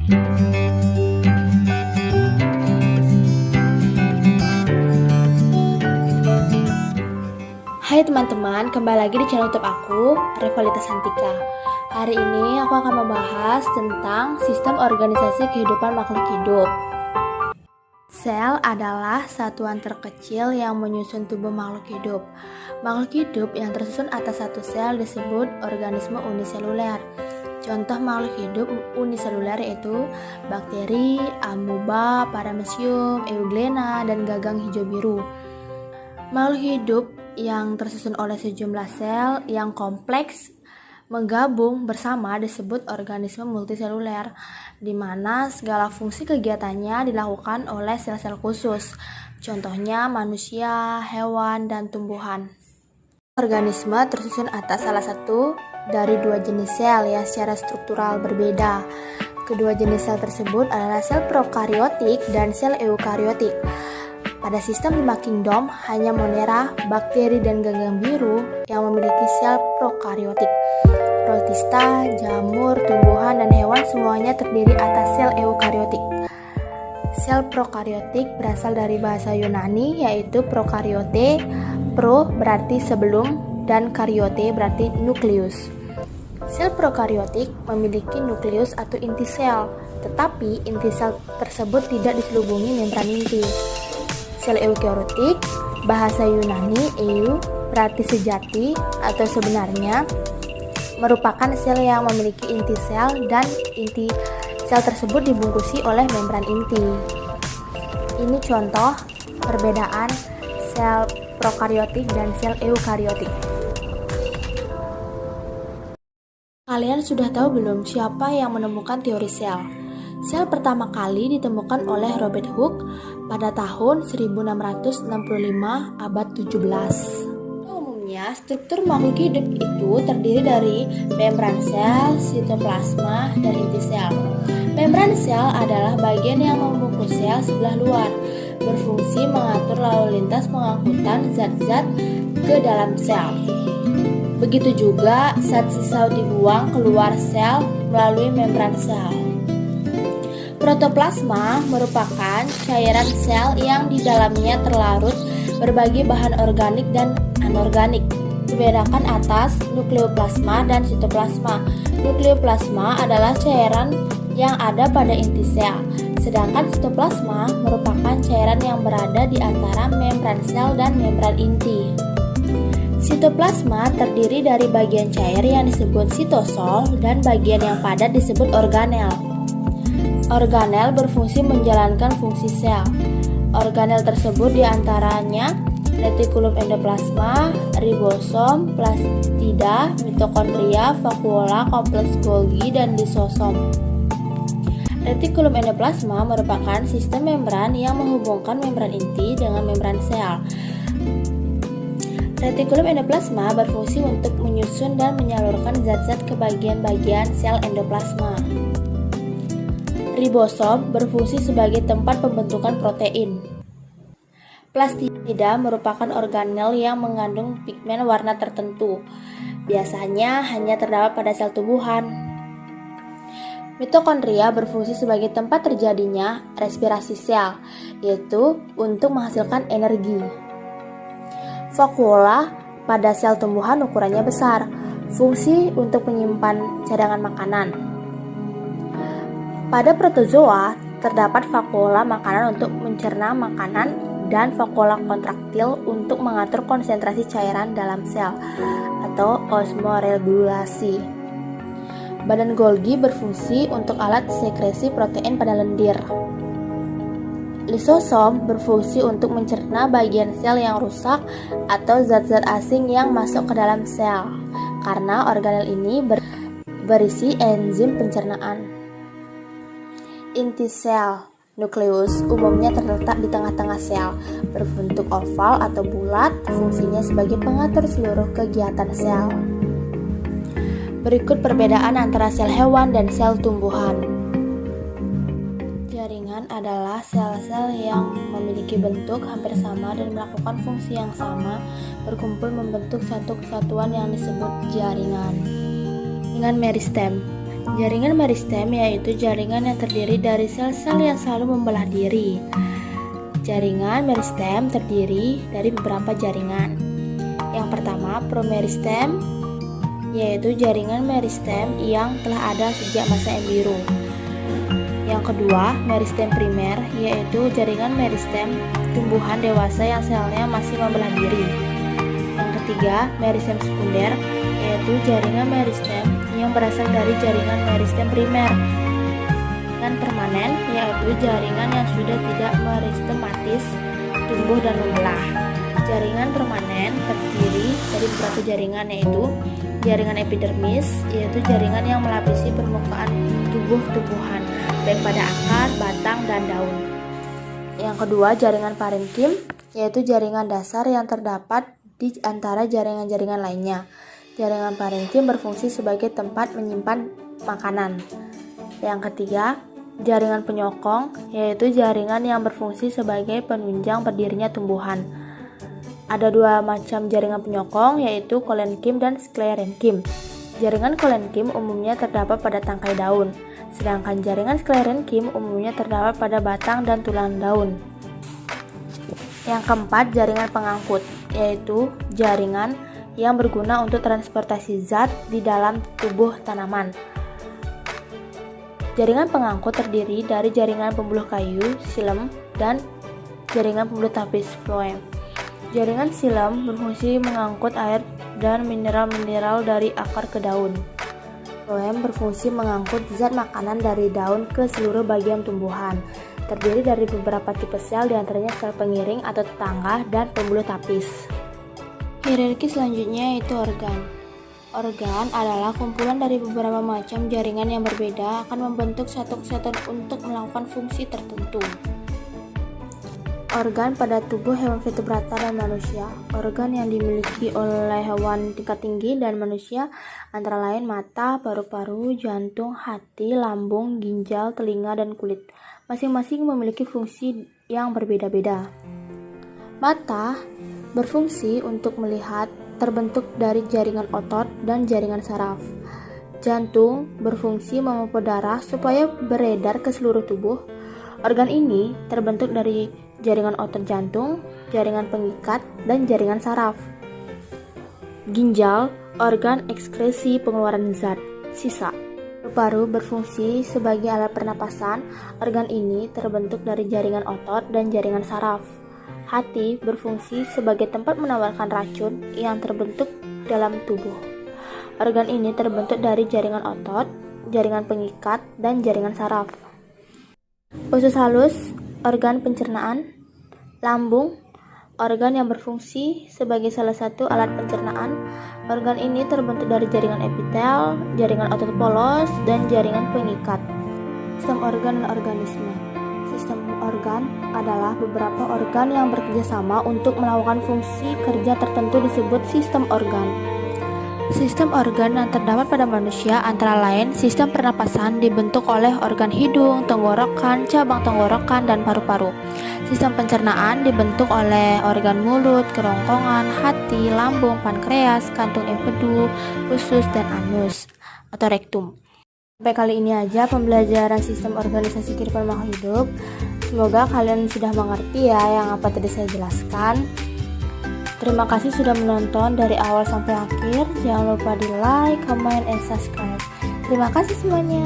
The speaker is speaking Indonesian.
Hai teman-teman, kembali lagi di channel YouTube aku, Revalita Santika. Hari ini aku akan membahas tentang sistem organisasi kehidupan makhluk hidup. Sel adalah satuan terkecil yang menyusun tubuh makhluk hidup. Makhluk hidup yang tersusun atas satu sel disebut organisme uniseluler. Contoh makhluk hidup uniseluler yaitu bakteri, amoeba, paramecium, euglena, dan gagang hijau biru. Makhluk hidup yang tersusun oleh sejumlah sel yang kompleks menggabung bersama disebut organisme multiseluler, di mana segala fungsi kegiatannya dilakukan oleh sel-sel khusus. Contohnya manusia, hewan, dan tumbuhan. Organisme tersusun atas salah satu dari dua jenis sel yang secara struktural berbeda. Kedua jenis sel tersebut adalah sel prokariotik dan sel eukariotik. Pada sistem 5 kingdom, hanya Monera, bakteri, dan gagang biru yang memiliki sel prokariotik. Protista, jamur, tumbuhan, dan hewan semuanya terdiri atas sel eukariotik. Sel prokariotik berasal dari bahasa Yunani yaitu prokaryote. Pro berarti sebelum dan karyote berarti nukleus. Sel prokariotik memiliki nukleus atau inti sel, tetapi inti sel tersebut tidak diselubungi membran inti. Sel eukariotik, bahasa Yunani eu berarti sejati atau sebenarnya, merupakan sel yang memiliki inti sel dan inti sel tersebut dibungkusi oleh membran inti. Ini contoh perbedaan sel prokariotik dan sel eukariotik. Kalian sudah tahu belum siapa yang menemukan teori sel? Sel pertama kali ditemukan oleh Robert Hooke pada tahun 1665 abad 17. Umumnya, struktur makhluk hidup itu terdiri dari membran sel, sitoplasma, dan inti sel. Membran sel adalah bagian yang membungkus sel sebelah luar, berfungsi mengatur lalu lintas pengangkutan zat-zat ke dalam sel. Begitu juga zat sisa dibuang keluar sel melalui membran sel. Protoplasma merupakan cairan sel yang di dalamnya terlarut berbagai bahan organik dan anorganik. Dibedakan atas nukleoplasma dan sitoplasma. Nukleoplasma adalah cairan yang ada pada inti sel, sedangkan sitoplasma merupakan cairan yang berada di antara membran sel dan membran inti. Sitoplasma terdiri dari bagian cair yang disebut sitosol dan bagian yang padat disebut organel. Organel berfungsi menjalankan fungsi sel. Organel tersebut diantaranya retikulum endoplasma, ribosom, plastida, mitokondria, vakuola, kompleks Golgi, dan lisosom. Retikulum endoplasma merupakan sistem membran yang menghubungkan membran inti dengan membran sel. Retikulum endoplasma berfungsi untuk menyusun dan menyalurkan zat-zat ke bagian-bagian sel endoplasma. Ribosom berfungsi sebagai tempat pembentukan protein. Plastida merupakan organel yang mengandung pigmen warna tertentu. Biasanya hanya terdapat pada sel tumbuhan. Mitokondria berfungsi sebagai tempat terjadinya respirasi sel, yaitu untuk menghasilkan energi. Vakuola pada sel tumbuhan ukurannya besar, fungsi untuk menyimpan cadangan makanan. Pada protozoa, terdapat vakuola makanan untuk mencerna makanan dan vakuola kontraktil untuk mengatur konsentrasi cairan dalam sel atau osmoregulasi. Badan Golgi berfungsi untuk alat sekresi protein pada lendir. Lisosom berfungsi untuk mencerna bagian sel yang rusak atau zat-zat asing yang masuk ke dalam sel, karena organel ini berisi enzim pencernaan. Inti sel, nukleus, umumnya terletak di tengah-tengah sel, berbentuk oval atau bulat, fungsinya sebagai pengatur seluruh kegiatan sel. Berikut perbedaan antara sel hewan dan sel tumbuhan. Jaringan adalah sel-sel yang memiliki bentuk hampir sama dan melakukan fungsi yang sama, berkumpul membentuk satu kesatuan yang disebut jaringan. Dengan meristem. Jaringan meristem yaitu jaringan yang terdiri dari sel-sel yang selalu membelah diri. Jaringan meristem terdiri dari beberapa jaringan. Yang pertama, promeristem, yaitu jaringan meristem yang telah ada sejak masa embrio. Yang kedua, meristem primer, yaitu jaringan meristem tumbuhan dewasa yang selnya masih membelah diri. Yang ketiga, meristem sekunder, yaitu jaringan meristem yang berasal dari jaringan meristem primer. Dan permanen, yaitu jaringan yang sudah tidak meristematis tumbuh dan membelah. Jaringan permanen terdiri dari beberapa jaringan, yaitu jaringan epidermis, yaitu jaringan yang melapisi permukaan tubuh tumbuhan baik pada akar, batang, dan daun. Yang kedua, jaringan parenkim, yaitu jaringan dasar yang terdapat di antara jaringan-jaringan lainnya. Jaringan parenkim berfungsi sebagai tempat menyimpan makanan. Yang ketiga, jaringan penyokong, yaitu jaringan yang berfungsi sebagai penunjang berdirinya tumbuhan. Ada dua macam jaringan penyokong, yaitu kolenkim dan sklerenkim. Jaringan kolenkim umumnya terdapat pada tangkai daun, sedangkan jaringan sklerenkim umumnya terdapat pada batang dan tulang daun. Yang keempat, jaringan pengangkut, yaitu jaringan yang berguna untuk transportasi zat di dalam tubuh tanaman. Jaringan pengangkut terdiri dari jaringan pembuluh kayu, xilem, dan jaringan pembuluh tapis, phloem. Jaringan xilem berfungsi mengangkut air dan mineral-mineral dari akar ke daun. Phloem berfungsi mengangkut zat makanan dari daun ke seluruh bagian tumbuhan. Terdiri dari beberapa tipe sel, diantaranya sel pengiring atau tetangga dan pembuluh tapis. Hierarki selanjutnya yaitu organ. Organ adalah kumpulan dari beberapa macam jaringan yang berbeda akan membentuk satu kesatuan untuk melakukan fungsi tertentu. Organ pada tubuh hewan vertebrata dan manusia. Organ yang dimiliki oleh hewan tingkat tinggi dan manusia antara lain mata, paru-paru, jantung, hati, lambung, ginjal, telinga, dan kulit. Masing-masing memiliki fungsi yang berbeda-beda. Mata berfungsi untuk melihat, terbentuk dari jaringan otot dan jaringan saraf. Jantung berfungsi memompa darah supaya beredar ke seluruh tubuh. Organ ini terbentuk dari jaringan otot jantung, jaringan pengikat, dan jaringan saraf. Ginjal, organ ekskresi pengeluaran zat, sisa. Paru-paru berfungsi sebagai alat pernapasan. Organ ini terbentuk dari jaringan otot dan jaringan saraf. Hati berfungsi sebagai tempat menawarkan racun yang terbentuk dalam tubuh. Organ ini terbentuk dari jaringan otot, jaringan pengikat, dan jaringan saraf. Usus halus, organ pencernaan. Lambung, organ yang berfungsi sebagai salah satu alat pencernaan. Organ ini terbentuk dari jaringan epitel, jaringan otot polos, dan jaringan pengikat. Sistem organ dan organisme. Sistem organ adalah beberapa organ yang bekerja sama untuk melakukan fungsi kerja tertentu disebut sistem organ. Sistem organ yang terdapat pada manusia antara lain sistem pernapasan dibentuk oleh organ hidung, tenggorokan, cabang tenggorokan, dan paru-paru. Sistem pencernaan dibentuk oleh organ mulut, kerongkongan, hati, lambung, pankreas, kantung empedu, usus, dan anus atau rektum. Sampai kali ini aja pembelajaran sistem organisasi kehidupan makhluk hidup. Semoga kalian sudah mengerti ya yang apa tadi saya jelaskan. Terima kasih sudah menonton dari awal sampai akhir. Jangan lupa di like, comment, and subscribe. Terima kasih semuanya.